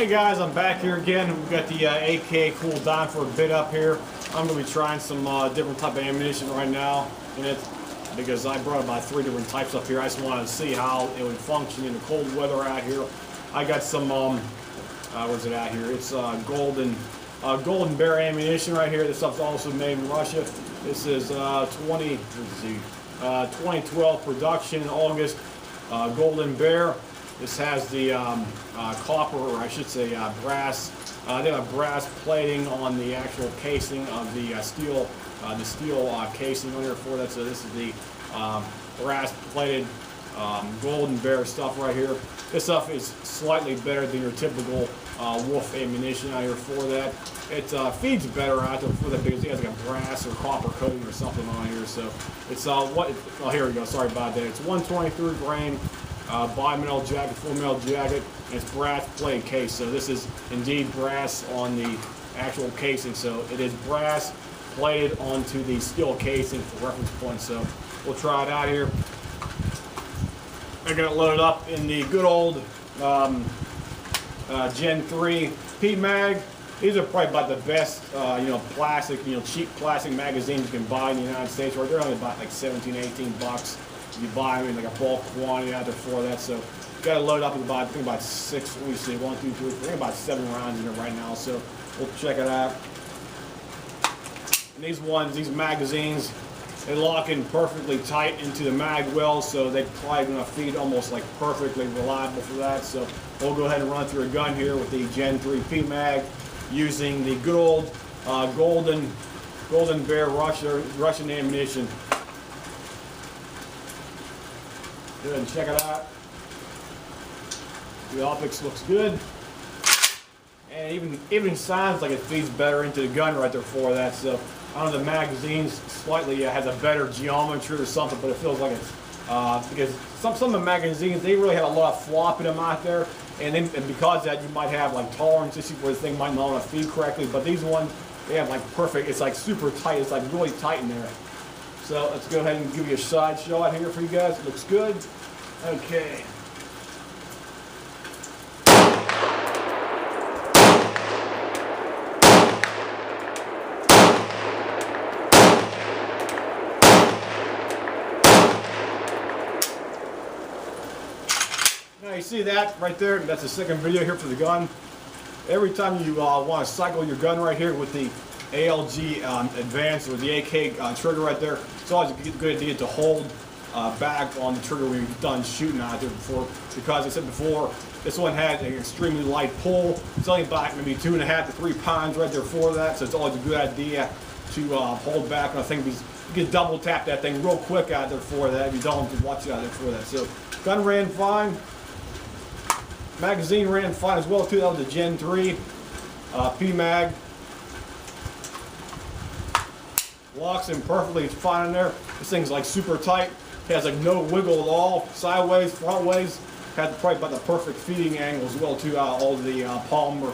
Hey guys, I'm back here again. We've got the AK cooled down for a bit up here. I'm going to be trying some different type of ammunition right now in it because I brought about 3 different types up here. I just wanted to see how it would function in the cold weather out here. I got some, where's it out here? It's Golden Bear ammunition right here. This stuff's also made in Russia. This is 2012 production in August. Golden Bear. This has the copper, or I should say brass. They have a brass plating on the actual casing of the steel casing on here for that. So this is the brass plated Golden Bear stuff right here. This stuff is slightly better than your typical Wolf ammunition out here for that. It feeds better out there for that because it has like a brass or copper coating or something on here. So it's here we go. Sorry about that. It's 123 grain. Bi-metal jacket, full metal jacket, and it's brass plate case. So this is indeed brass on the actual casing. So it is brass plated onto the steel casing for reference points. So we'll try it out here. I got it loaded up in the good old Gen 3 P-Mag. These are probably about the best, plastic, cheap plastic magazines you can buy in the United States. Right, they're only about like 17, 18 bucks. You buy them in like a bulk quantity out there for that. So you got to load up with about, I think about 6, let me see, 1, 2, 3, 4, about 7 rounds in it right now. So we'll check it out. And these magazines, they lock in perfectly tight into the mag well, so they're probably going to feed almost like perfectly reliable for that. So we'll go ahead and run through a gun here with the Gen 3 P-Mag using the good old Golden Bear Russian ammunition. Go ahead and check it out. The optics looks good, and even sounds like it feeds better into the gun right there for that. So I don't know, the magazine's slightly has a better geometry or something, but it feels like it's because some of the magazines, they really have a lot of flop in them out there, and because of that you might have like tolerance issues where the thing might not want to feed correctly. But these ones, they have like perfect. It's like super tight. It's like really tight in there. So let's go ahead and give you a side shot here for you guys. It looks good. Okay. Now you see that right there? That's the second video here for the gun. Every time you want to cycle your gun right here with the ALG Advanced or the AK trigger right there, it's always a good idea to hold back on the trigger when you're done shooting out there before, because I said before, this one had an extremely light pull. It's only about maybe 2.5 to 3 pounds right there for that, so it's always a good idea to hold back on a thing because you can double tap that thing real quick out there for that if you don't watch it out there for that. So gun ran fine. Magazine ran fine as well too. That was a Gen 3 P-Mag. Locks in perfectly fine in there. This thing's like super tight. It has like no wiggle at all. Sideways, front ways. Had probably about the perfect feeding angle as well too. All the polymer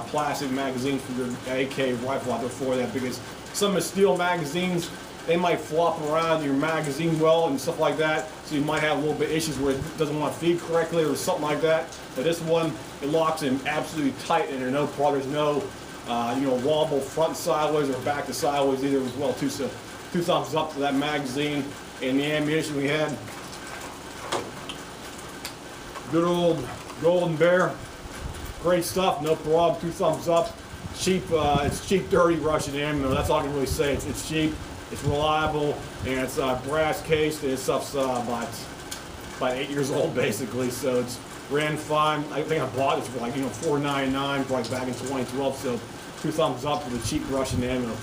plastic magazines for your AK rifle out there for that, because some of the steel magazines, they might flop around your magazine well and stuff like that, so you might have a little bit issues where it doesn't want to feed correctly or something like that. But this one, it locks in absolutely tight, and there's no problem. There's no wobble front sideways or back to sideways either as well too. So 2 thumbs up to that magazine and the ammunition we had. Good old Golden Bear, great stuff, no problem. 2 thumbs up. Cheap, it's cheap, dirty Russian ammo. That's all I can really say. It's cheap, it's reliable, and it's brass cased, and this stuff's about 8 years old basically. So it's ran fine. I think I bought it for like $4.99 probably back in 2012. So 2 thumbs up for the cheap Russian ammo.